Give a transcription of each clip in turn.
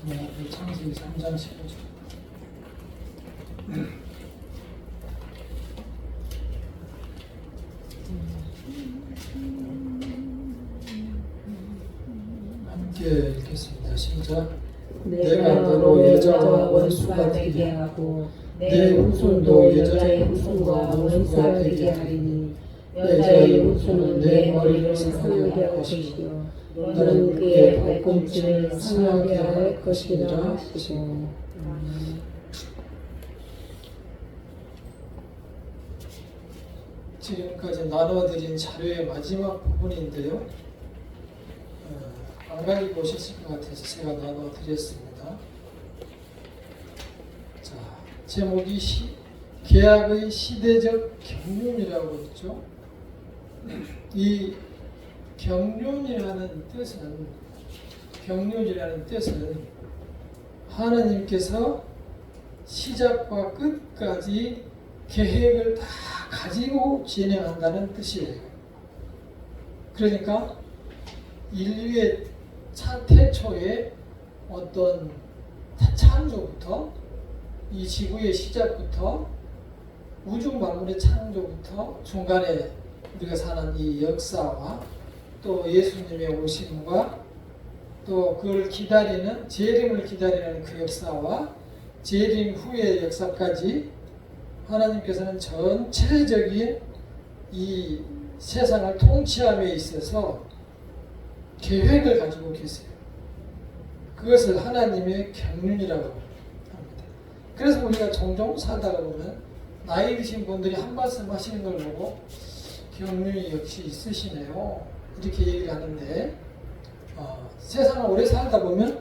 창세기 3장 15절. 함께 읽겠습니다. 시작. 내가 너로 여자와 원수가 되게 하고 내 후손도 여자의 후손과 원수가 되게 하리니 여자의 후손은 내 머리를 상하게 할 것이요 너는 그의 발꿈치를 상하게 할 것이라 하시고. 지금까지 나눠드린 자료의 마지막 부분인데요. 안 가지고 오셨을 것 같아서 제가 나눠드렸습니다. 자, 제목이 계약의 시대적 경륜이라고 있죠. 이 경륜이라는 뜻은 하나님께서 시작과 끝까지 계획을 다 가지고 진행한다는 뜻이에요. 그러니까 인류의 태초의 어떤 창조부터 이 지구의 시작부터 우주 만물의 창조부터 중간에 우리가 사는 이 역사와 또 예수님의 오심과 또 그걸 기다리는 재림을 기다리는 그 역사와 재림 후의 역사까지 하나님께서는 전체적인 이 세상을 통치함에 있어서 계획을 가지고 계세요. 그것을 하나님의 경륜이라고 합니다. 그래서 우리가 종종 살다가 보면 나이 드신 분들이 한 말씀 하시는 걸 보고 경륜이 역시 있으시네요, 이렇게 얘기를 하는데 세상을 오래 살다 보면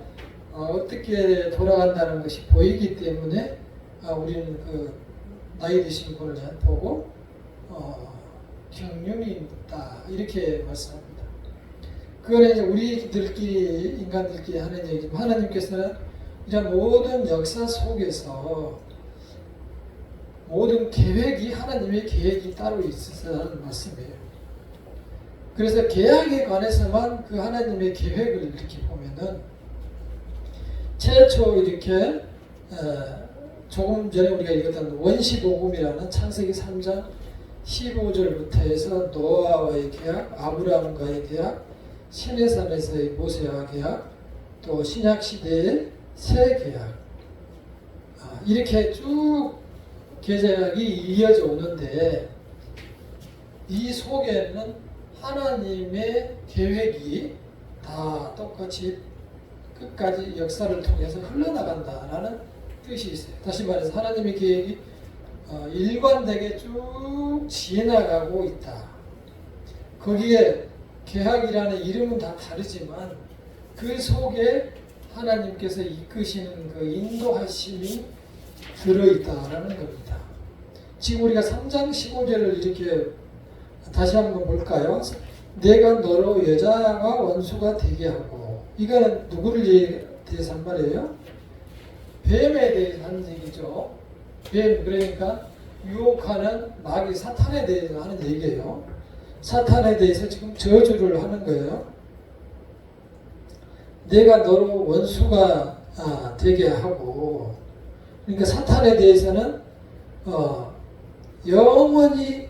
어떻게 돌아간다는 것이 보이기 때문에 우리는 그 나이 드신 분을 보고 경륜이 있다 이렇게 말씀합니다. 그거는 이제 우리들끼리 인간들끼리 하는 얘기지만 하나님께서는 이런 모든 역사 속에서 모든 계획이 하나님의 계획이 따로 있으라는 말씀이에요. 그래서 계약에 관해서만 그 하나님의 계획을 이렇게 보면은 최초 이렇게 조금 전에 우리가 읽었던 원시복음이라는 창세기 3장 15절부터 해서 노아와의 계약, 아브라함과의 계약, 시내산에서의 모세와 계약, 또 신약시대의 새 계약, 이렇게 쭉 계약이 이어져 오는데 이 속에는 하나님의 계획이 다 똑같이 끝까지 역사를 통해서 흘러나간다라는 뜻이 있어요. 다시 말해서 하나님의 계획이 일관되게 쭉 지나가고 있다. 거기에 계약이라는 이름은 다 다르지만 그 속에 하나님께서 이끄시는 그 인도하심이 들어있다라는 겁니다. 지금 우리가 3장 15절을 이렇게 다시 한번 볼까요? 내가 너로 여자와 원수가 되게 하고, 이거는 누구를 대해서 한 말이에요? 뱀에 대해서 하는 얘기죠. 뱀, 그러니까 유혹하는 마귀 사탄에 대해서 하는 얘기예요. 사탄에 대해서 지금 저주를 하는 거예요. 내가 너로 원수가 되게 하고, 그러니까 사탄에 대해서는 영원히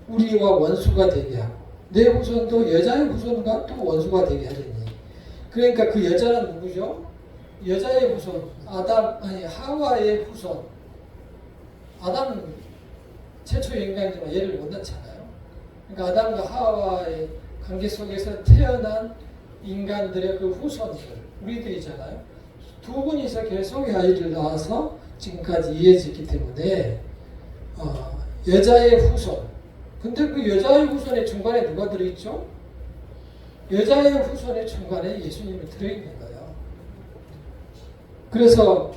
우리와 원수가 되게 하고 내 후손도 여자의 후손과 또 원수가 되게 하리니. 그러니까 그 여자는 누구죠? 여자의 후손, 하와의 후손. 아담은 최초의 인간이지만 얘를 못 낳잖아요. 그러니까 아담과 하와의 관계 속에서 태어난 인간들의 그 후손들, 우리들이잖아요. 두 분이서 계속 아이를 낳아서 지금까지 이어졌기 때문에 여자의 후손. 근데 그 여자의 후손의 중간에 누가 들어있죠? 여자의 후손의 중간에 예수님이 들어있는 거예요. 그래서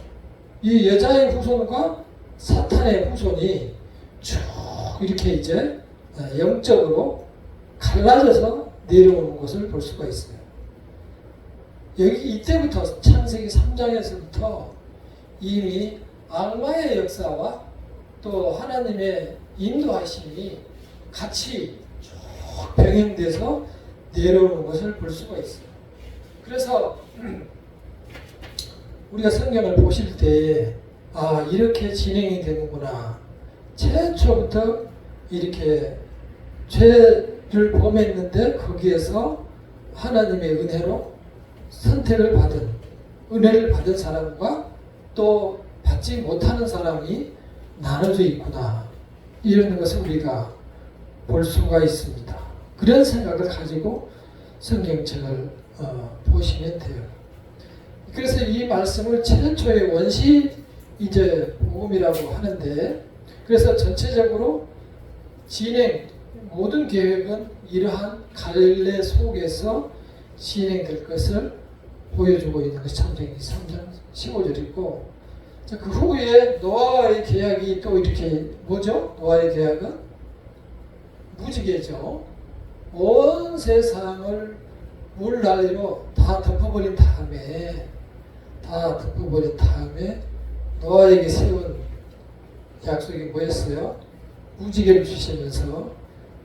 이 여자의 후손과 사탄의 후손이 쭉 이렇게 이제 영적으로 갈라져서 내려오는 것을 볼 수가 있어요. 여기 이때부터 창세기 3장에서부터 이미 악마의 역사와 또 하나님의 인도하심이 같이 쭉 병행돼서 내려오는 것을 볼 수가 있어요. 그래서 우리가 성경을 보실 때 아, 이렇게 진행이 되는구나. 최초부터 이렇게 죄를 범했는데 거기에서 하나님의 은혜로 선택을 받은, 은혜를 받은 사람과 또 받지 못하는 사람이 나눠져 있구나. 이런 것을 우리가 볼 수가 있습니다. 그런 생각을 가지고 성경책을 보시면 돼요. 그래서 이 말씀을 최초의 원시 이제 복음이라고 하는데, 그래서 전체적으로 모든 계획은 이러한 갈래 속에서 진행될 것을 보여주고 있는 것이 창세기 3장 15절이고, 그 후에 노아의 계약이 또 이렇게 뭐죠? 노아의 계약은 무지개죠. 온 세상을 물난리로 다 덮어버린 다음에 노아에게 세운 약속이 뭐였어요? 무지개를 주시면서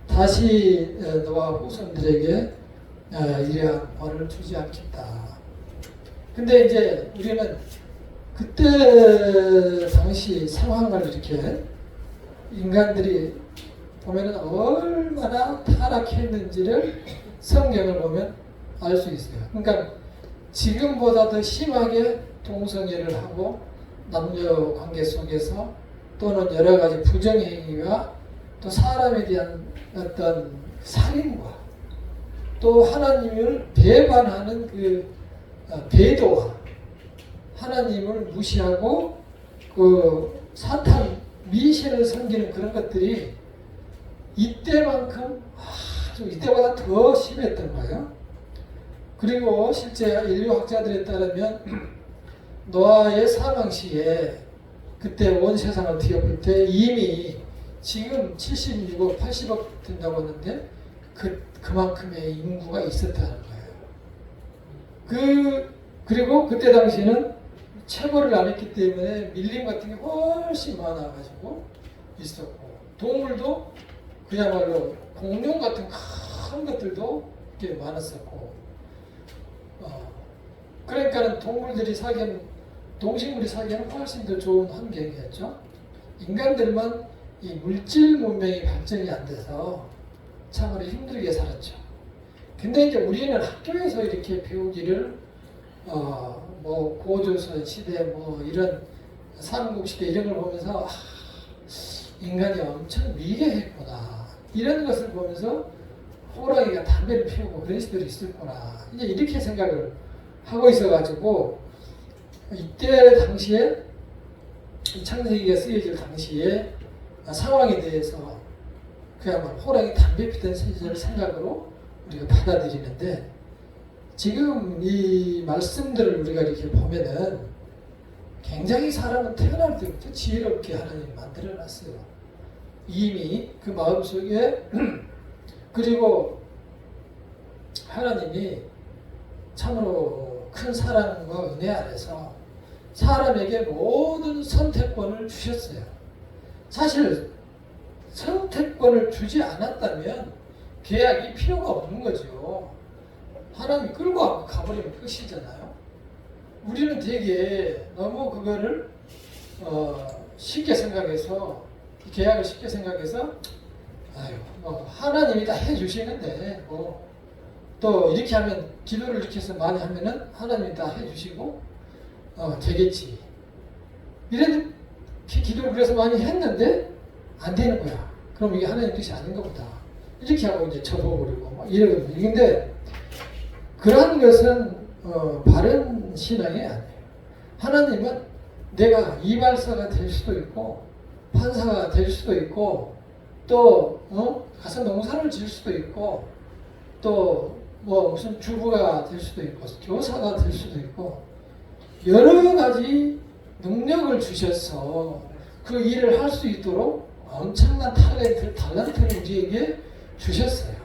다시 노아 후손들에게 이러한 벌을 주지 않겠다. 근데 이제 우리는 그때 당시 상황을 이렇게 인간들이 보면은 얼마나 타락했는지를 성경을 보면 알 수 있어요. 그러니까 지금보다 더 심하게 동성애를 하고 남녀 관계 속에서 또는 여러 가지 부정행위와 또 사람에 대한 어떤 살인과 또 하나님을 배반하는 그 배도와 하나님을 무시하고 그 사탄 미신을 섬기는 그런 것들이 이때만큼 아주 이때보다 더 심했던 거예요. 그리고 실제 인류학자들에 따르면 노아의 사망 시에 그때 온 세상을 뒤엎을 때 이미 지금 76억, 80억 된다고 하는데 그만큼의 인구가 있었다는 거예요. 그리고 그때 당시에는 체벌을 안 했기 때문에 밀림 같은 게 훨씬 많아가지고 있었고, 동물도 그야말로 공룡 같은 큰 것들도 꽤 많았었고, 그러니까 동식물이 살기에는 훨씬 더 좋은 환경이었죠. 인간들만 이 물질 문명이 발전이 안 돼서 참으로 힘들게 살았죠. 근데 이제 우리는 학교에서 이렇게 배우기를 뭐 고조선 시대 뭐 이런 삼국 시대 이런 걸 보면서 인간이 엄청 미개했구나, 이런 것을 보면서 호랑이가 담배를 피우고 그런 시대도 있었구나, 이제 이렇게 생각을 하고 있어가지고 이때 당시에 창세기가 쓰여질 당시에 상황에 대해서 그야말로 호랑이 담배 피던 시절 생각으로 우리가 받아들이는데, 지금 이 말씀들을 우리가 이렇게 보면은 굉장히 사람은 태어날 때부터 지혜롭게 하나님이 만들어놨어요. 이미 그 마음속에 그리고 하나님이 참으로 큰 사랑과 은혜 안에서 사람에게 모든 선택권을 주셨어요. 사실 선택권을 주지 않았다면 계약이 필요가 없는 거죠. 하나님이 끌고 가버리면 끝이잖아요. 우리는 되게 너무 그거를 쉽게 생각해서, 계약을 쉽게 생각해서 뭐 하나님이 다 해주시는데 또 이렇게 하면, 기도를 이렇게 해서 많이 하면은 하나님이 다 해주시고 되겠지, 이런 기도를 그래서 많이 했는데 안 되는 거야. 그럼 이게 하나님 뜻이 아닌가 보다, 이렇게 하고 이제 접어버리고 막 이러거든요. 근데 그런 것은 바른 신앙이 아니에요. 하나님은 내가 이발사가 될 수도 있고 판사가 될 수도 있고 또 가서 농사를 지을 수도 있고 또 뭐 무슨 주부가 될 수도 있고 교사가 될 수도 있고 여러 가지 능력을 주셔서 그 일을 할 수 있도록 엄청난 달란트를 우리에게 주셨어요.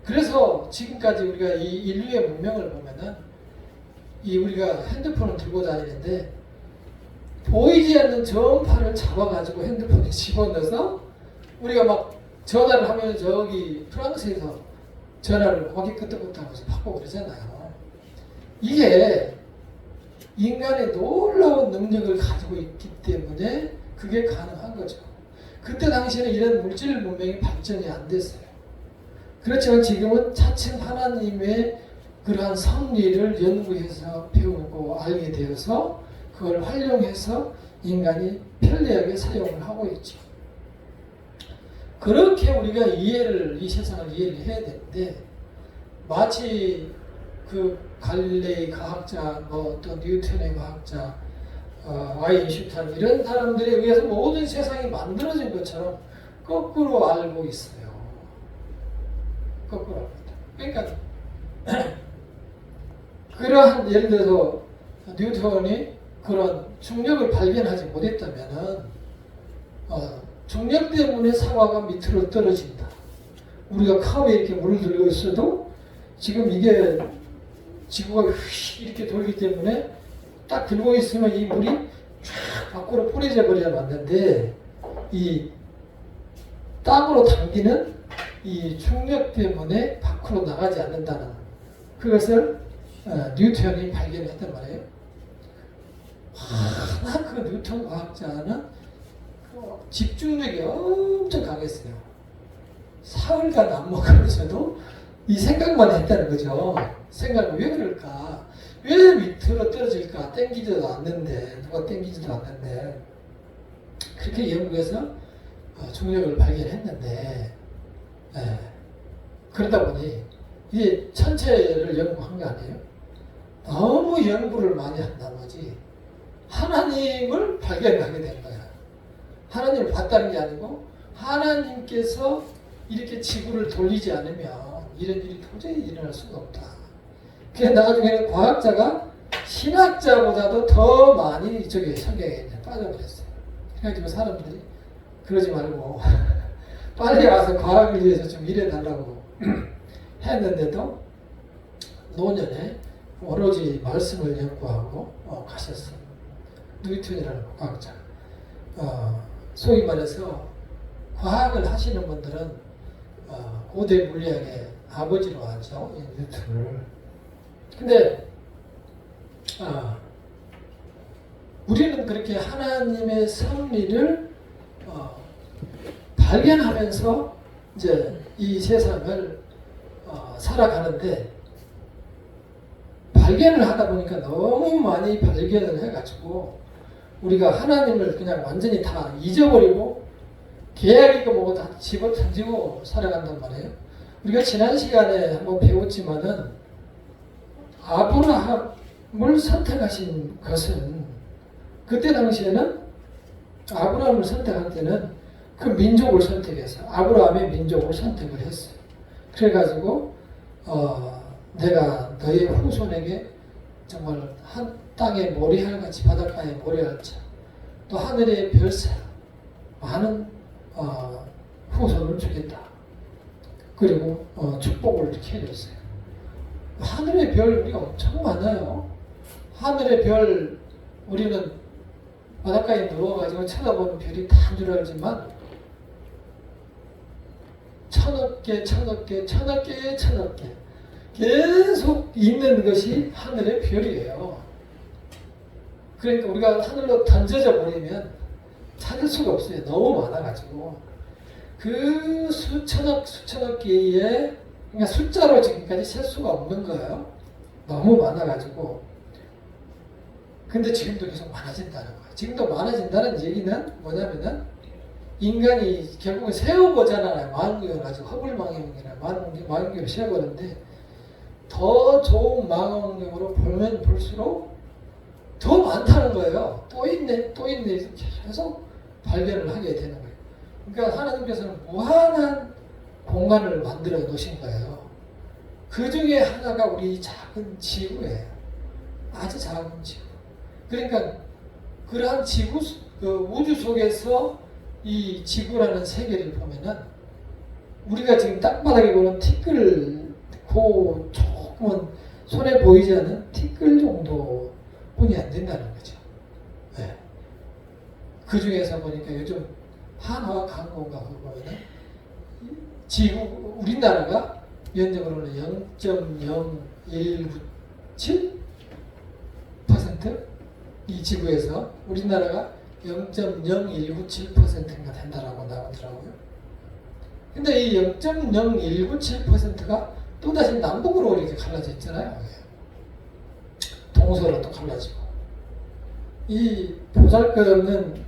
그래서 지금까지 우리가 이 인류의 문명을 보면은 우리가 핸드폰을 들고 다니는데 보이지 않는 전파를 잡아가지고 핸드폰에 집어넣어서 우리가 막 전화를 하면 저기 프랑스에서 전화를 거기 끄떡끄떡 하면서 받고 그러잖아요. 이게 인간의 놀라운 능력을 가지고 있기 때문에 그게 가능한 거죠. 그때 당시에는 이런 물질 문명이 발전이 안 됐어요. 그렇지만 지금은 차츰 하나님의 그러한 섭리를 연구해서 배우고 알게 되어서 그걸 활용해서 인간이 편리하게 사용을 하고 있죠. 그렇게 우리가 이 세상을 이해를 해야 되는데, 마치 그 갈릴레이 과학자, 또 뉴턴의 과학자, 아인슈타인 이런 사람들에 의해서 모든 세상이 만들어진 것처럼 거꾸로 알고 있어요. 거꾸로 합니다. 그러니까 그러한, 예를 들어서 뉴턴이 그런 중력을 발견하지 못했다면은 중력 때문에 사과가 밑으로 떨어진다. 우리가 컵에 이렇게 물을 들고 있어도 지금 이게 지구가 이렇게 돌기 때문에 딱 들고 있으면 이 물이 쫙 밖으로 뿌려져 버려 맞는데, 이 땅으로 당기는 이 중력 때문에 밖으로 나가지 않는다는 그것을 뉴턴이 발견했단 말이에요. 그 뉴턴 과학자는 집중력이 엄청 강했어요. 사흘간 안 먹으면서도 이 생각만 했다는 거죠. 생각을 왜 그럴까? 왜 밑으로 떨어질까? 땡기지도 않는데, 누가 땡기지도 않는데. 그렇게 연구해서 중력을 발견했는데, 그러다 보니 이게 천체를 연구한 거 아니에요? 너무 연구를 많이 한 나머지 하나님을 발견하게 된 거야. 하나님을 봤다는 게 아니고 하나님께서 이렇게 지구를 돌리지 않으면 이런 일이 도저히 일어날 수가 없다. 그래서 나중에는 과학자가 신학자보다도 더 많이 저기 성경에 빠져버렸어요. 그래가지고 사람들이 그러지 말고 빨리 와서 과학을 위해서 좀 일해달라고 했는데도 노년에 오로지 말씀을 연구하고 가셨어요. 뉴턴이라는 과학자. 소위 말해서 과학을 하시는 분들은 고대 물리학의 아버지로 하죠, 뉴턴을. 근데 우리는 그렇게 하나님의 섭리를 발견하면서 이제 이 세상을 살아가는데, 발견을 하다 보니까 너무 많이 발견을 해가지고 우리가 하나님을 그냥 완전히 다 잊어버리고 계약이고 뭐고 다 집어던지고 살아간단 말이에요. 우리가 지난 시간에 한번 배웠지만은 아브라함을 선택하신 것은, 그때 당시에는 아브라함을 선택할 때는 그 민족을 선택해서 아브라함의 민족을 선택을 했어요. 그래가지고 내가 너의 후손에게 정말 한 땅의 모래알같이 바닷가의 모래알처럼 또 하늘의 별사 많은 후손을 주겠다. 그리고 축복을 이렇게 해줬어요. 하늘의 별 우리가 엄청 많아요. 하늘의 별 우리는 바닷가에 누워가지고 쳐다보는 별이 다인 줄 알지만 천억 개 계속 있는 것이 하늘의 별이에요. 그러니까 우리가 하늘로 던져져 버리면 찾을 수가 없어요. 너무 많아가지고. 그 수천억 개의, 그러니까 숫자로 지금까지 셀 수가 없는 거예요. 너무 많아가지고. 근데 지금도 계속 많아진다는 거예요. 지금도 많아진다는 얘기는 뭐냐면은 인간이 결국은 세워보잖아요. 망원경을 가지고 허블 망원경이나 망원경을 세워보는데 더 좋은 망원경으로 보면 볼수록 더 많다는 거예요. 또 있네 계속 발견을 하게 되는 거예요. 그러니까 하나님께서는 무한한 공간을 만들어 놓으신 거예요. 그 중에 하나가 우리 작은 지구예요. 아주 작은 지구. 그러니까 그러한 지구, 우주 속에서 이 지구라는 세계를 보면은 우리가 지금 땅바닥에 보는 티끌, 조금은 손에 보이지 않는 티끌 정도뿐이 안 된다는 거죠. 네. 그 중에서 보니까 요즘 한화항공가 보면은 지구, 우리나라가 면적으로는 0.0197% 지구에서 우리나라가 0.0197%가 된다라고 나오더라고요. 근데 이 0.0197%가 또다시 남북으로 이렇게 갈라져 있잖아요. 동서로 또 갈라지고. 이 보잘것없는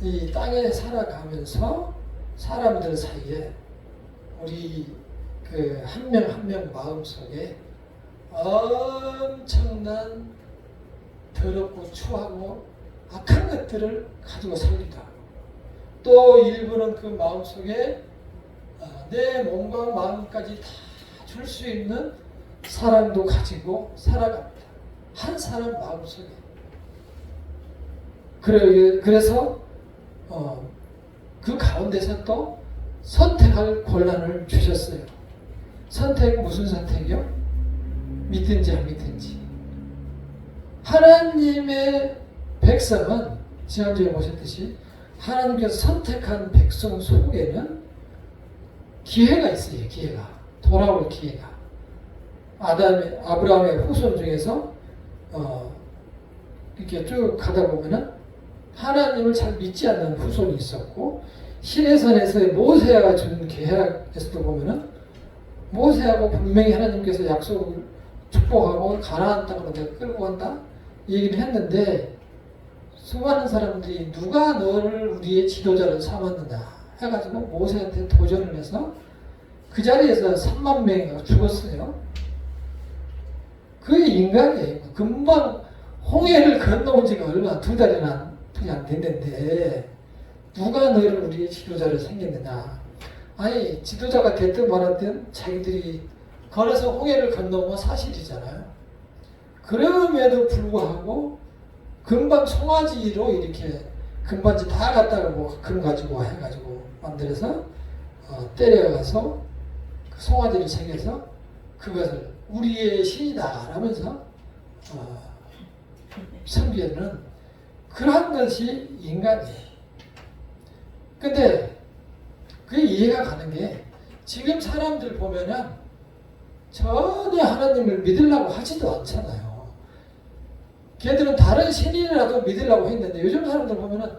이 땅에 살아가면서 사람들 사이에 우리 그 한 명 한 명 마음속에 엄청난 더럽고 추하고 악한 것들을 가지고 살기도 하고, 또 일부는 그 마음속에 내 몸과 마음까지 다 줄 수 있는 사랑도 가지고 살아갑니다. 한 사람 마음속에. 그래서 그 가운데서 또 선택할 권한을 주셨어요. 선택, 무슨 선택이요? 믿든지 안 믿든지. 하나님의 백성은 지난주에 보셨듯이 하나님께서 선택한 백성 속에는 기회가 있어요. 기회가. 돌아올 기회가. 아브라함의 후손 중에서 이렇게 쭉 가다 보면은 하나님을 잘 믿지 않는 후손이 있었고, 시내산에서의 모세가 준 계약에서도 보면은 모세하고 분명히 하나님께서 약속을 축복하고 가나안 땅으로 내가 끌고 간다 이 얘기를 했는데, 수많은 사람들이 누가 너를 우리의 지도자로 삼았느냐 해가지고 모세한테 도전을 해서 그 자리에서 3만 명이 죽었어요. 그게 인간이에요. 금방 홍해를 건너온 지가 얼마, 2달이나 안 됐는데 누가 너를 우리의 지도자로 생겼느냐. 아니, 지도자가 됐든 말았든 자기들이 걸어서 홍해를 건너면 사실이잖아요. 그럼에도 불구하고 금방 송아지로 이렇게 금반지 다 갖다가 뭐 금 가지고 해가지고 만들어서 때려가서 그 송아지를 챙겨서 그것을 우리의 신이다 라면서 섬기는 그러한 것이 인간이에요. 근데 그게 이해가 가는 게, 지금 사람들 보면은 전혀 하나님을 믿으려고 하지도 않잖아요. 걔들은 다른 신이라도 믿으려고 했는데, 요즘 사람들 보면은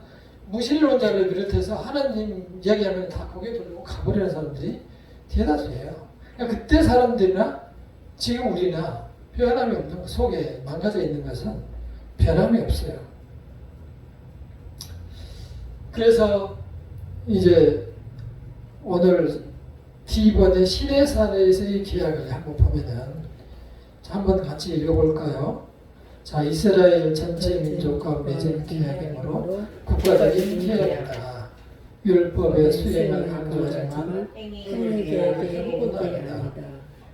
무신론자를 비롯해서 하나님 이야기하면 다 고개 돌리고 가버리는 사람들이 대다수예요. 그러니까 그때 사람들이나 지금 우리나 변함이 없는 것, 속에 망가져 있는 것은 변함이 없어요. 그래서 이제 오늘 D번의 시내산에서의 계약을 한번 보면은, 한번 같이 읽어볼까요? 자, 이스라엘 전체 민족과 맺은 계약이므로 국가적인 계약이다. 율법의 수행을 강조하지만 행위 계약의 호구다.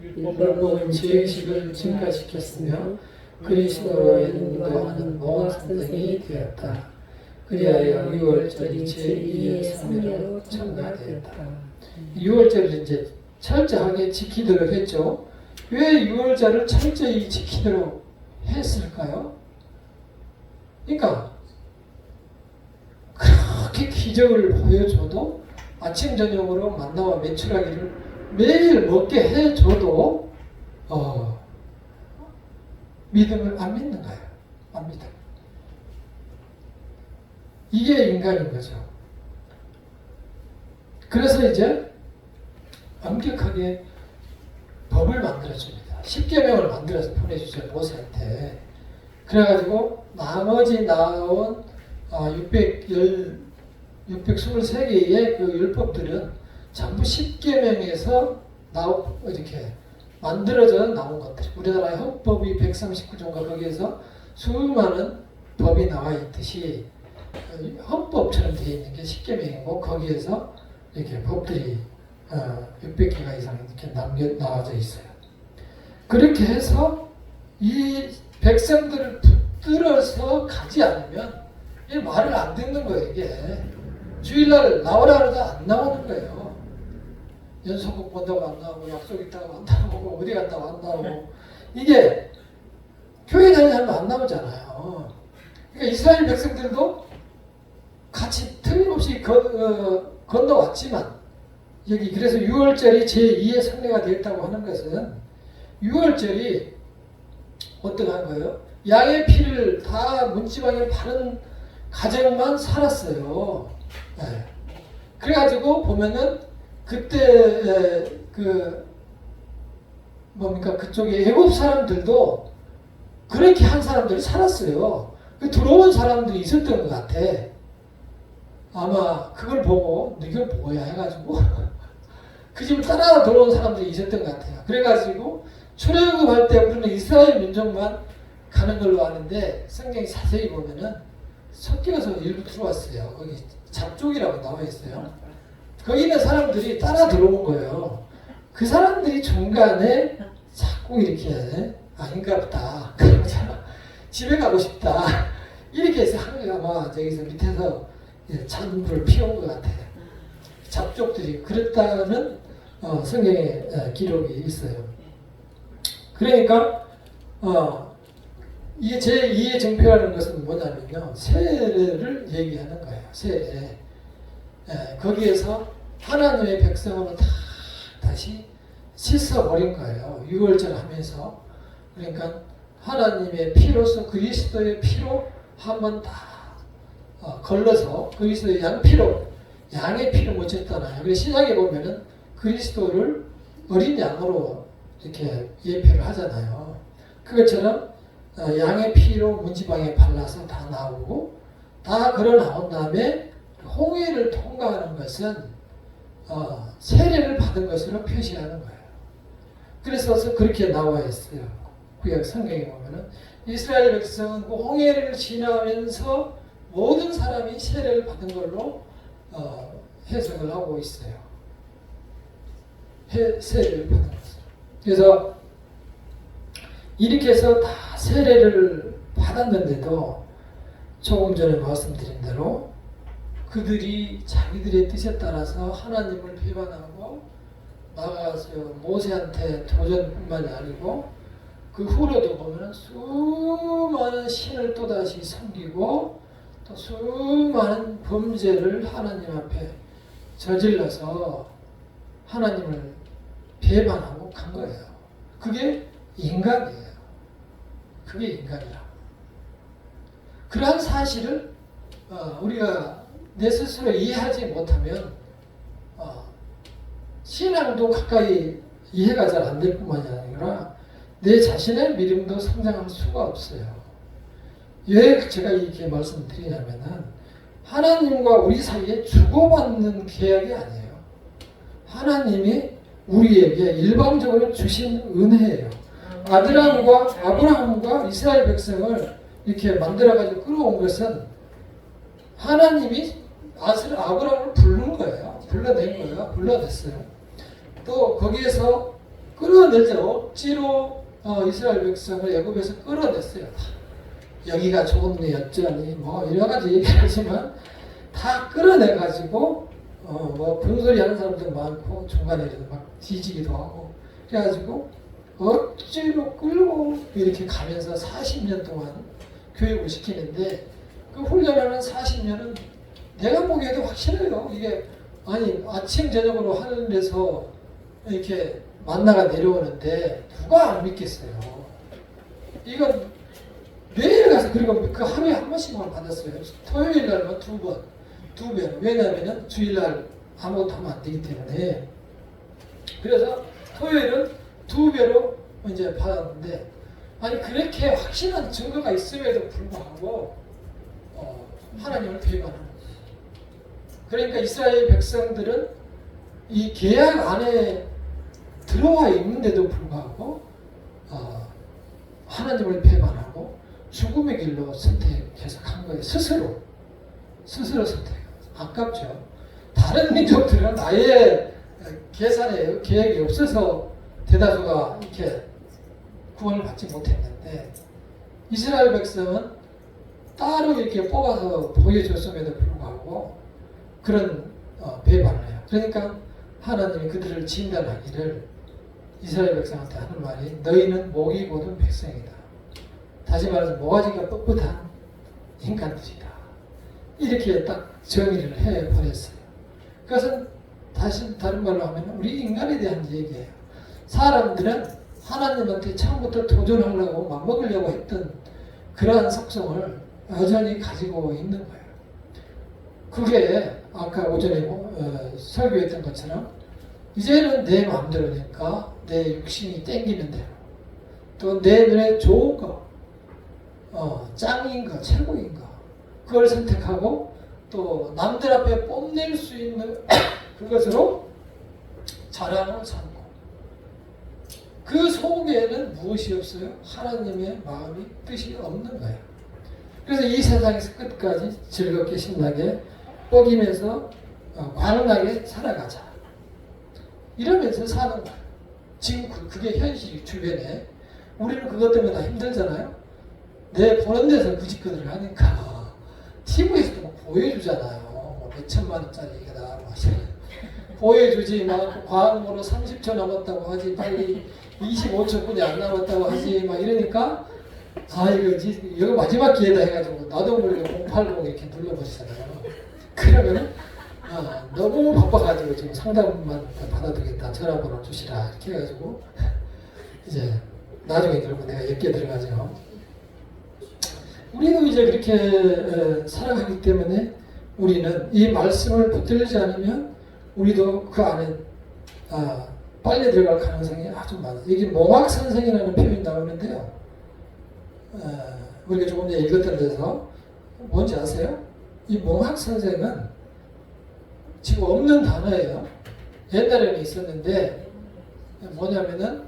율법은 죄의식을 증가시켰으며 그리스도로 인도하는 모든 선생이 되었다. 그리하여 6월절이 제2의 성례로 첨가되었다. 6월절을 이제 철저하게 지키도록 했죠. 왜 6월절을 철저히 지키도록 했을까요? 그러니까 그렇게 기적을 보여줘도, 아침 저녁으로 만나와 메추라기를 매일 먹게 해줘도 믿음을 안 믿는 거예요. 안 믿어. 이게 인간인 거죠. 그래서 이제 엄격하게 법을 만들어줍니다. 10계명을 만들어서 보내주죠, 모세한테. 그래가지고 나머지 나온 623개의 그 율법들은 전부 10계명에서 이렇게 만들어져 나온 것들. 우리나라의 헌법이 139조인가 거기에서 수많은 법이 나와 있듯이 헌법처럼 되어 있는 게 10계명이고, 거기에서 이렇게 법들이 600개가 이상 이렇게 나와져 있어요. 그렇게 해서 이 백성들을 붙들어서 가지 않으면 이 말을 안 듣는 거예요. 이게 주일날 나오라 그러다 안 나오는 거예요. 연속극 본다고 안 나오고, 약속 있다고 안 나오고, 어디 갔다고 안 나오고, 이게 교회 다니면 안 나오잖아요. 그러니까 이스라엘 백성들도 같이 틀림없이 건너왔지만, 여기 그래서 6월절이 제2의 성례가 되었다고 하는 것은, 6월절이 어떠한 거예요? 양의 피를 다 문지방에 바른 가정만 살았어요. 네. 그래가지고 보면은 그때 뭡니까 그쪽에 애굽 사람들도 그렇게 한 사람들이 살았어요. 그 들어온 사람들이 있었던 것 같아. 아마 그걸 보고 이걸 뭐야 해가지고 그 집을 따라 들어온 사람들이 있었던 것 같아요. 그래가지고 출애굽할 때 우리는 이스라엘 민족만 가는 걸로 아는데 성경이 자세히 보면은 섞여서 일부 들어왔어요. 거기 잡족이라고 나와 있어요. 거기 있는 사람들이 따라 들어온 거예요. 그 사람들이 중간에 자꾸 이렇게 아닌가 보다. 집에 가고 싶다. 이렇게 해서 아마 저기서 밑에서 찬불을 피운 것 같아요. 잡족들이 그랬다는 성경에 기록이 있어요. 그러니까 이게 제2의 정표라는 것은 뭐냐면요. 세례를 얘기하는 거예요. 세례. 거기에서 하나님의 백성으로 다시 씻어버린 거예요. 유월절 하면서. 그러니까 하나님의 피로서 그리스도의 피로 한번 다 걸러서 그리스도의 양의 피로 묻혔잖아요. 그래서 신약에 보면은 그리스도를 어린 양으로 이렇게 예표를 하잖아요. 그것처럼 양의 피로 문지방에 발라서 다 나오고 다 걸어 나온 다음에 홍해를 통과하는 것은 세례를 받은 것으로 표시하는 거예요. 그래서 그렇게 나와 있어요. 구약 성경에 보면은 이스라엘 백성은 그 홍해를 지나면서 모든 사람이 세례를 받은 걸로 해석을 하고 있어요. 세례를 받은 것을. 그래서 이렇게 해서 다 세례를 받았는데도 조금 전에 말씀드린 대로 그들이 자기들의 뜻에 따라서 하나님을 비판하고 나가서 모세한테 도전뿐만이 아니고 그 후로도 보면 수많은 신을 또다시 섬기고 또 수많은 범죄를 하나님 앞에 저질러서 하나님을 배반하고 간 거예요. 그게 인간이에요. 그게 인간이라. 그러한 사실을 우리가 내 스스로 이해하지 못하면 신앙도 가까이 이해가 잘 안 될 뿐만이 아니라 내 자신의 믿음도 성장할 수가 없어요. 왜 제가 이렇게 말씀드리냐면은 하나님과 우리 사이에 주고받는 계약이 아니에요. 하나님이 우리에게 일방적으로 주신 은혜예요. 아브라함과 이스라엘 백성을 이렇게 만들어가지고 끌어온 것은 하나님이 아브라함을 부른 거예요. 불러낸 거예요. 불러냈어요. 또 거기에서 끌어낼 때 억지로 이스라엘 백성을 애굽에서 끌어냈어요. 여기가 좋은데 어쩌니 뭐 여러 가지 얘기하지만 다 끌어내가지고 뭐 분소리 하는 사람도 많고 중간에 막 뒤지기도 하고 그래가지고 억지로 끌고 이렇게 가면서 40년 동안 교육을 시키는데 그 훈련하는 40년은 내가 보기에도 확실해요. 이게 아니 아침 저녁으로 하늘에서 이렇게 만나가 내려오는데 누가 안 믿겠어요. 이건 매일 가서 그리고 그 하루에 한 번씩만 받았어요. 토요일 날만 두 번, 두 배. 왜냐하면 주일날 아무것도 하면 안 되기 때문에. 그래서 토요일은 두 배로 이제 받았는데 아니 그렇게 확실한 증거가 있음에도 불구하고 하나님을 배반하는 거예요. 그러니까 이스라엘 백성들은 이 계약 안에 들어와 있는데도 불구하고 하나님을 배반하고 죽음의 길로 선택해서 간 거예요. 스스로 선택해요. 아깝죠. 다른 민족들은 아예 계산에 계획이 없어서 대다수가 이렇게 구원을 받지 못했는데 이스라엘 백성은 따로 이렇게 뽑아서 보여줬음에도 불구하고 그런 배반을 해요. 그러니까 하나님이 그들을 진단하기를 이스라엘 백성한테 하는 말이 너희는 목이 고든 백성이다. 다시 말해서 모가지가 뻣뻣한 인간들이다. 이렇게 딱 정의를 해버렸어요. 그것은 다른 말로 하면 우리 인간에 대한 얘기예요. 사람들은 하나님한테 처음부터 도전하려고 막 먹으려고 했던 그러한 속성을 여전히 가지고 있는 거예요. 그게 아까 오전에 설교했던 것처럼 이제는 내 마음대로니까 내 육신이 땡기는 대로 또 내 눈에 좋은 거, 짱인 거, 최고인 거 그걸 선택하고 또 남들 앞에 뽐낼 수 있는 그것으로 자랑을 삼고 그 속에는 무엇이 없어요? 하나님의 마음이 뜻이 없는 거예요. 그래서 이 세상에서 끝까지 즐겁게 신나게 뻐기면서 관운하게 살아가자. 이러면서 사는 거예요. 지금 그게 현실이 주변에. 우리는 그것 때문에 다 힘들잖아요. 내 보는 데서 그 짓거리를 하니까 TV에서도 막 보여주잖아요. 뭐 몇천만 원짜리 이거다. 보여주지 막 과학으로 30초 남았다고 하지 빨리 25초뿐이 안 남았다고 하지 막 이러니까 아 이거 마지막 기회다 해가지고 나도 모르게 080 이렇게 눌러버리잖아요. 그러면 너무 바빠가지고 지금 상담만 받아두겠다 전화번호 주시라 이렇게 해가지고 이제 나중에 결국 내가 엮여 들어가죠. 우리도 이제 그렇게 살아가기 때문에 우리는 이 말씀을 붙들지 않으면 우리도 그 안에 빨리 들어갈 가능성이 아주 많아요. 여기 몽학선생이라는 표현이 나오는데요. 우리가 조금 전에 읽었던 데서 뭔지 아세요? 이 몽학선생은 지금 없는 단어예요. 옛날에는 있었는데 뭐냐면은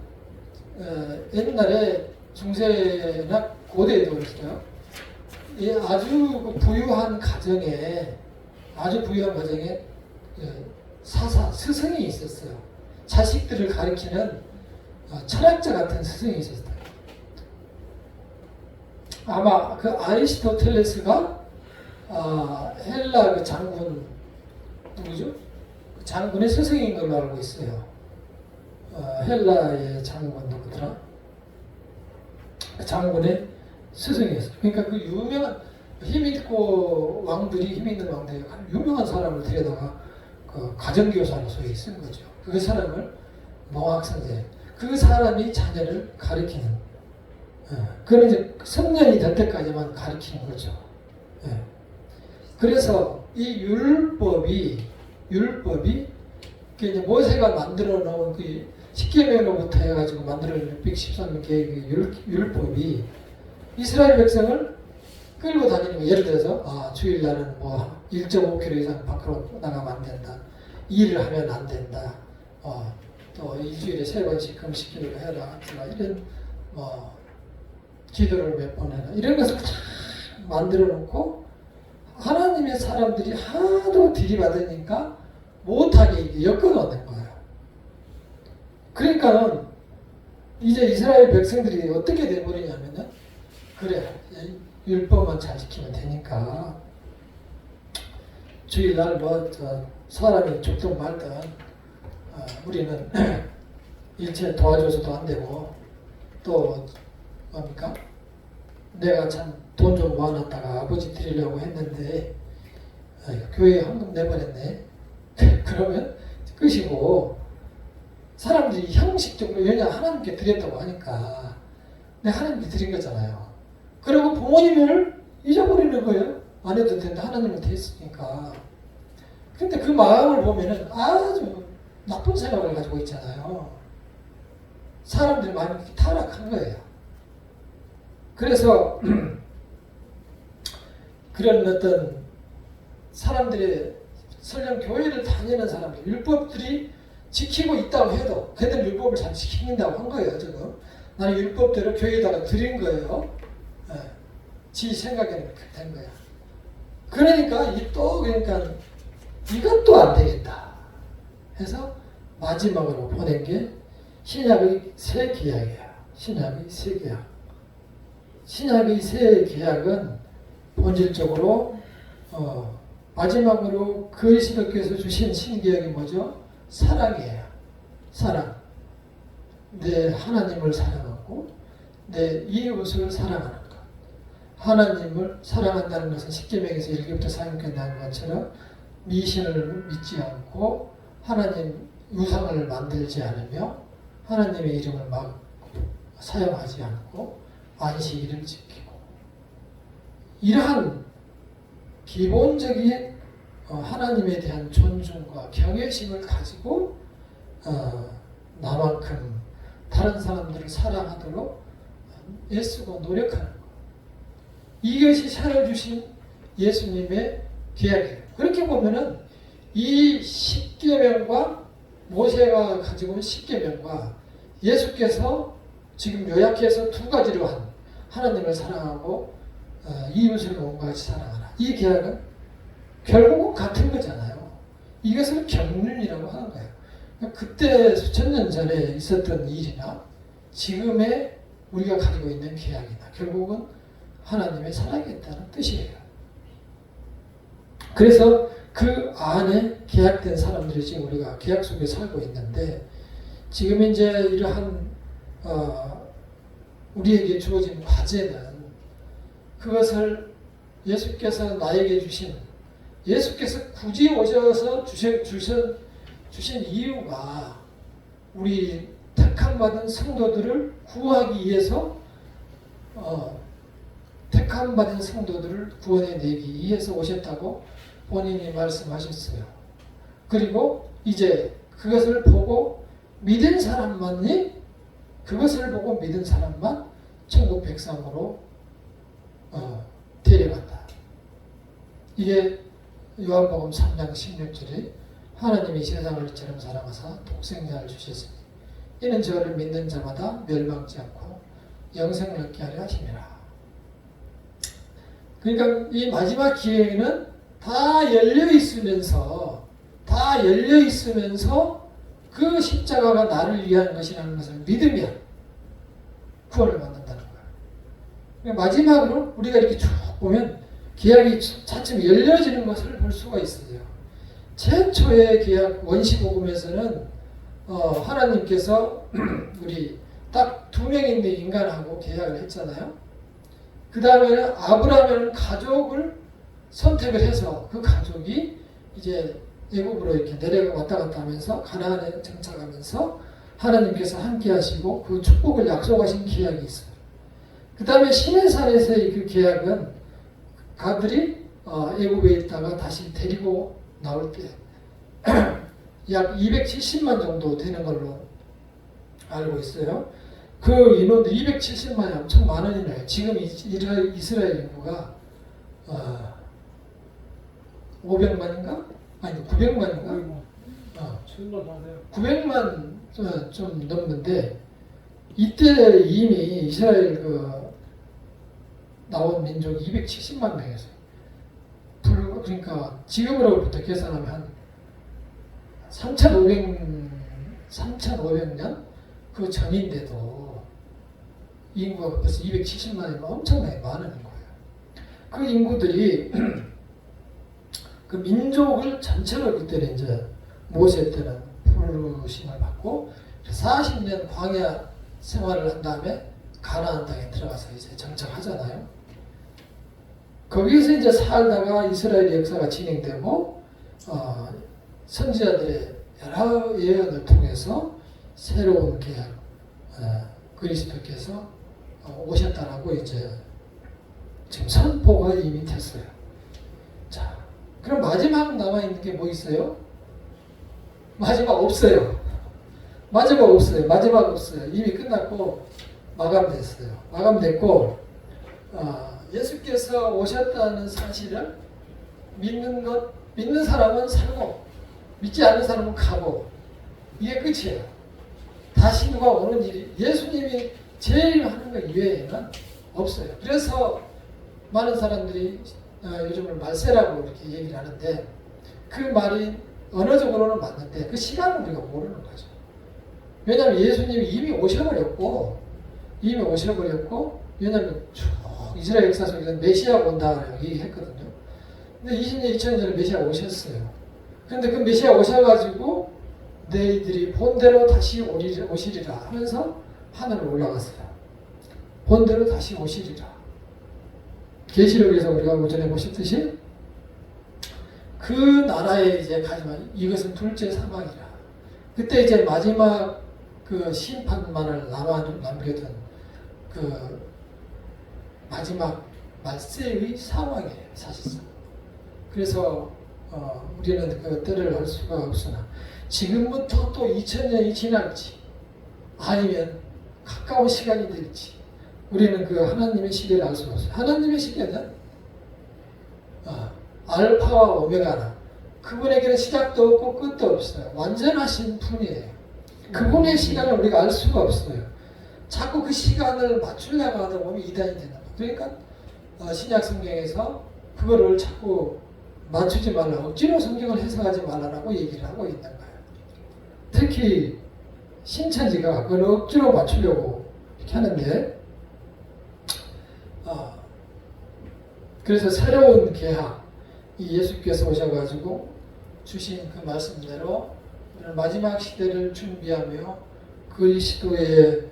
옛날에 중세나 고대에도 있어요. 이 아주 부유한 가정에 스승이 있었어요. 자식들을 가리키는 철학자 같은 스승이 있었어요. 아마 그 아리스토텔레스가 헬라 그 장군 누구죠? 그 장군의 스승인 걸로 알고 있어요. 헬라의 장군 누구더라? 그 장군의 스승이었어요. 그러니까 그 유명한 힘있고 왕들이 힘있는 왕들이 유명한 사람을 데려다가 그 가정교사로 소위 쓴 거죠. 그 사람을 몽학선생. 그 사람이 자녀를 가리키는. 그는 이제 성년이 될 때까지만 가리키는 거죠. 그래서 이 율법이 이제 모세가 만들어 놓은 그 십계명으로부터 해가지고 만들어 놓은 113개의 율법이 이스라엘 백성을 끌고 다니는 거. 예를 들어서 주일날은 뭐 1.5km 이상 밖으로 나가면 안 된다. 일을 하면 안 된다. 또 일주일에 3번씩 금식기를 해라. 이런 뭐 기도를 몇 번 해라. 이런 것을 다 만들어 놓고 하나님의 사람들이 하도 들이받으니까 못하게 엮어놓는 거예요. 그러니까는 이제 이스라엘 백성들이 어떻게 돼버리냐면은 그래 율법만 잘 지키면 되니까 주일날 뭐 사람이 죽든 말든 우리는 일체 도와줘서도 안 되고 또 뭡니까? 내가 참 돈 좀 모아놨다가 아버지 드리려고 했는데 교회에 헌금 내버렸네. 그러면 끝이고 사람들이 형식적으로 왜냐 하나님께 드렸다고 하니까 내가 하나님께 드린 거잖아요. 그리고 부모님을 잊어버리는 거예요. 안 해도 된다. 하나님한테 했으니까. 근데 그 마음을 보면은 아주 나쁜 생각을 가지고 있잖아요. 사람들이 마음이 타락한 거예요. 그래서 그런 어떤 사람들의 설령 교회를 다니는 사람들 율법들이 지키고 있다고 해도 그들 율법을 잘 지킨다고 한 거예요. 지금 나는 율법대로 교회에다가 드린 거예요. 지 생각에는 그렇게 된 거야. 그러니까 그러니까 이것도 안 되겠다 해서 마지막으로 보낸 게 신약의 새 계약이에요. 신약의 새 계약. 신약의 새 계약은 본질적으로 마지막으로 그리스도께서 주신 신계약이 뭐죠? 사랑이에요. 사랑. 내 하나님을 사랑하고 내 이웃을 사랑하는 것. 하나님을 사랑한다는 것은 십계명에서 1절부터 4절까지 나온 것처럼 미신을 믿지 않고 하나님 우상을 만들지 않으며 하나님의 이름을 막 사용하지 않고 안식일을 지키고 이러한 기본적인 하나님에 대한 존중과 경외심을 가지고 나만큼 다른 사람들을 사랑하도록 애쓰고 노력하는 것. 이것이 살아주신 예수님의 계약이에요. 그렇게 보면은 이 십계명과 모세가 가지고 온 십계명과 예수께서 지금 요약해서 두 가지로 한 하나님을 사랑하고 이웃을 몸과 같이 사랑하라. 이 계약은 결국은 같은 거잖아요. 이것을 경륜이라고 하는 거예요. 그때 수천 년 전에 있었던 일이나 지금의 우리가 가지고 있는 계약이나 결국은 하나님의 사랑이겠다는 뜻이에요. 그래서 그 안에 계약된 사람들이 지금 우리가 계약 속에 살고 있는데 지금 이제 이러한 우리에게 주어진 과제는 그것을 예수께서 나에게 주신 예수께서 굳이 오셔서 주신 이유가 우리 택함받은 성도들을 구하기 위해서 택함받은 성도들을 구원해내기 위해서 오셨다고 본인이 말씀하셨어요. 그리고 이제 그것을 보고 믿은 사람만이 그것을 보고 믿은 사람만 천국 백성으로 데려간다. 이게 요한복음 3장 16절에 하나님이 세상을 이처럼 사랑하사 독생자를 주셨으니 이는 저를 믿는 자마다 멸망치 않고 영생을 얻게 하려 하심이라. 그러니까 이 마지막 기회에는 다 열려 있으면서 그 십자가가 나를 위한 것이라는 것을 믿으면 구원을 받는다는 거예요. 그러니까 마지막으로 우리가 이렇게 쭉 보면 계약이 차츰 열려지는 것을 볼 수가 있어요. 최초의 계약 원시복음에서는 하나님께서 우리 딱 두 명인데 인간하고 계약을 했잖아요. 그 다음에는 아브라함이라는 가족을 선택을 해서 그 가족이 이제 애굽으로 이렇게 내려가 왔다 갔다 하면서 가나안에 정착하면서 하나님께서 함께 하시고 그 축복을 약속하신 계약이 있어요. 그 다음에 시내산에서의 그 계약은 가들이 애굽에 있다가 다시 데리고 나올 때 약 270만 정도 되는 걸로 알고 있어요. 그 인원도 270만이 엄청 많은 인원이에요. 지금 이스라엘 인구가 500만인가? 아니 900만인가? 900만 좀 넘는데 이때 이미 이스라엘 나온 민족이 270만 명이었어요. 그러니까 지금으로부터 계산하면 한 3,500년 그 전인데도 인구가 벌써 270만이면 엄청나게 많은 거예요. 그 인구들이 그 민족을 전체로 그때는 이제 모세 때는 부르심을 받고 40년 광야 생활을 한 다음에 가나안 땅에 들어가서 이제 정착하잖아요. 거기서 이제 살다가 이스라엘 역사가 진행되고 선지자들의 여러 예언을 통해서 새로운 계약 그리스도께서 오셨다라고 이제 지금 선포가 이미 됐어요. 자, 그럼 마지막 남아 있는 게 뭐 있어요? 마지막 없어요. 마지막 없어요. 이미 끝났고 마감됐어요. 마감됐고 예수께서 오셨다는 사실을 믿는 사람은 살고 믿지 않는 사람은 가고 이게 끝이에요. 다시 누가 오는 일이 예수님이 제일 하는 것 이외에는 없어요. 그래서 많은 사람들이 요즘은 말세라고 이렇게 얘기를 하는데 그 말이 언어적으로는 맞는데 그 시간은 우리가 모르는 거죠. 왜냐하면 예수님이 이미 오셔버렸고 왜냐하면 이스라엘 역사 속에서 메시아가 온다고 얘기했거든요. 근데 20년, 2000년 전에 메시아가 오셨어요. 그런데 그 메시아 오셔가지고 너희들이 본대로 다시 오시리라 하면서 하늘로 올라갔어요. 본대로 다시 오시리라. 계시록에서 우리가 오전에 보셨듯이 그 나라에 이제 가지만 이것은 둘째 사망이라. 그때 이제 마지막 그 심판만을 남겨둔 그 마지막 말세의 상황이에요, 사실상. 그래서 우리는 그 때를 알 수가 없으나 지금부터 또 2000년이 지날지 아니면 가까운 시간이 될지 우리는 그 하나님의 시대를 알 수가 없어요. 하나님의 시대는 알파와 오메가나 그분에게는 시작도 없고 끝도 없어요. 완전하신 분이에요. 그분의 시간을 우리가 알 수가 없어요. 자꾸 그 시간을 맞추려고 하다 보면 이단이 된다. 그러니까 신약 성경에서 그거를 자꾸 맞추지 말라, 억지로 성경을 해석하지 말라라고 얘기를 하고 있는 거예요. 특히 신천지가 그걸 억지로 맞추려고 이렇게 하는데, 그래서 새로운 계약, 이 예수께서 오셔가지고 주신 그 말씀대로 마지막 시대를 준비하며 그리스도의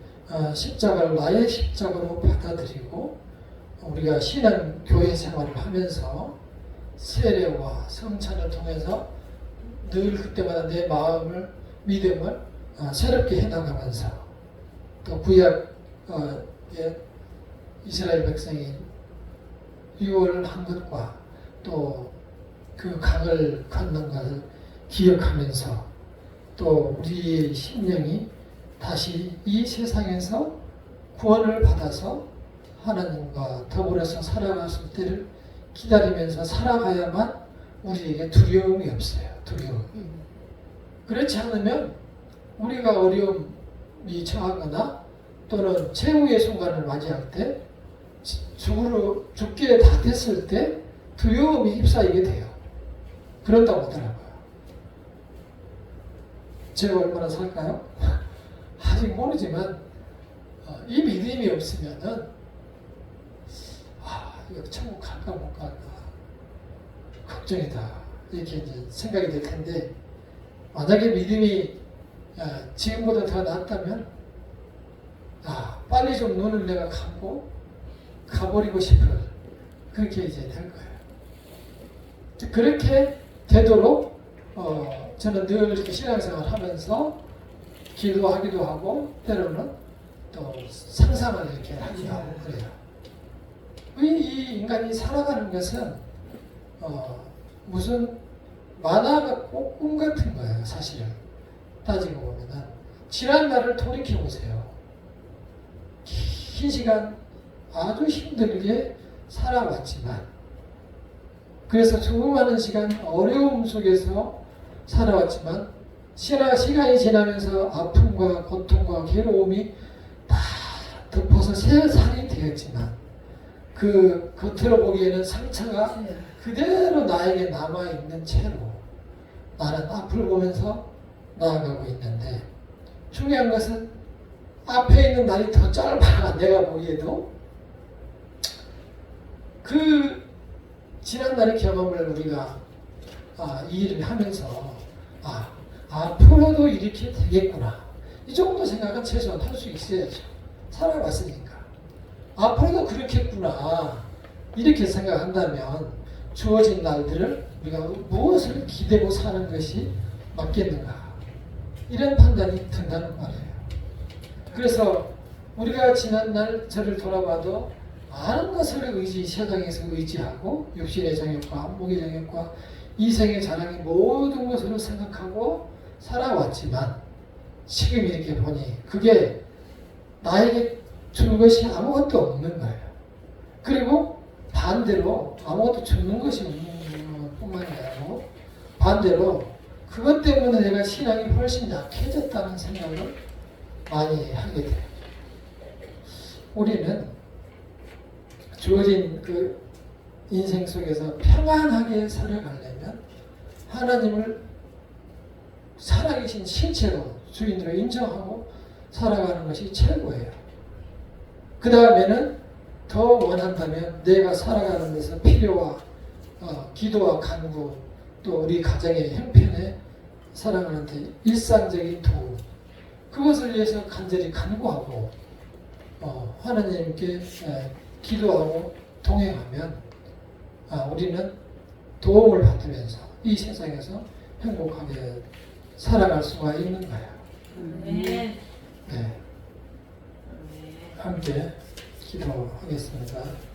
십자가를 나의 십자가로 받아들이고 우리가 신앙 교회 생활을 하면서 세례와 성찬을 통해서 늘 그때마다 내 마음을 믿음을 새롭게 해나가면서 또 구약의 이스라엘 백성이 유월을 한 것과 또 그 강을 건넌 것을 기억하면서 또 우리의 심령이 다시 이 세상에서 구원을 받아서 하나님과 더불어서 살아갔을 때를 기다리면서 살아가야만 우리에게 두려움이 없어요. 두려움. 그렇지 않으면 우리가 어려움이 처하거나 또는 최후의 순간을 맞이할 때 죽게 다 됐을 때 두려움이 휩싸이게 돼요. 그런다고 하더라고요. 제가 얼마나 살까요? 아직 모르지만 이 믿음이 없으면은 이거 천국 갈까 못 갈까 걱정이다 이렇게 이제 생각이 될 텐데 만약에 믿음이 지금보다 더 낫다면 빨리 좀 눈을 내가 감고 가버리고 싶은 그렇게 이제 될 거예요. 그렇게 되도록 저는 늘 이렇게 신앙생활을 하면서 기도하기도 하고 때로는 또 상상을 이렇게 하기도 하고 그래요. 이 인간이 살아가는 것은 무슨 만화가 꼭 꿈 같은 거예요. 사실은 따지고 보면은 지난 날을 돌이켜 보세요. 긴 시간 아주 힘들게 살아왔지만 그래서 수많은 시간 어려움 속에서 살아왔지만 시간이 지나면서 아픔과 고통과 괴로움이 다 덮어서 새 살이 되었지만 그 겉으로 보기에는 상처가 그대로 나에게 남아있는 채로 나는 앞을 보면서 나아가고 있는데 중요한 것은 앞에 있는 날이 더 짧아. 내가 보기에도 그 지난 날의 경험을 우리가 이 일을 하면서 앞으로도 이렇게 되겠구나 이 정도 생각은 최소한 할 수 있어야죠. 살아왔으니까 앞으로도 그렇겠구나 이렇게 생각한다면 주어진 날들을 우리가 무엇을 기대고 사는 것이 맞겠는가 이런 판단이 든다는 말이에요. 그래서 우리가 지난날 저를 돌아봐도 많은 것을 세상에서 의지하고 육신의 정욕과 안목의 정욕과 이생의 자랑이 모든 것으로 생각하고 살아왔지만 지금 이렇게 보니 그게 나에게 준 것이 아무것도 없는 거예요. 그리고 반대로 아무것도 주는 것이 없는 뿐만이 아니고 반대로 그것 때문에 내가 신앙이 훨씬 약해졌다는 생각을 많이 하게 돼요. 우리는 주어진 그 인생 속에서 평안하게 살아가려면 하나님을 살아계신 실체로 주인으로 인정하고 살아가는 것이 최고예요. 그 다음에는 더 원한다면 내가 살아가는 데서 필요와 기도와 간구 또 우리 가정의 형편에 살아가는 데 일상적인 도움 그것을 위해서 간절히 간구하고 하나님께 기도하고 동행하면 우리는 도움을 받으면서 이 세상에서 행복하게 살아갈 수가 있는 거예요. 네. 함께 기도하겠습니다.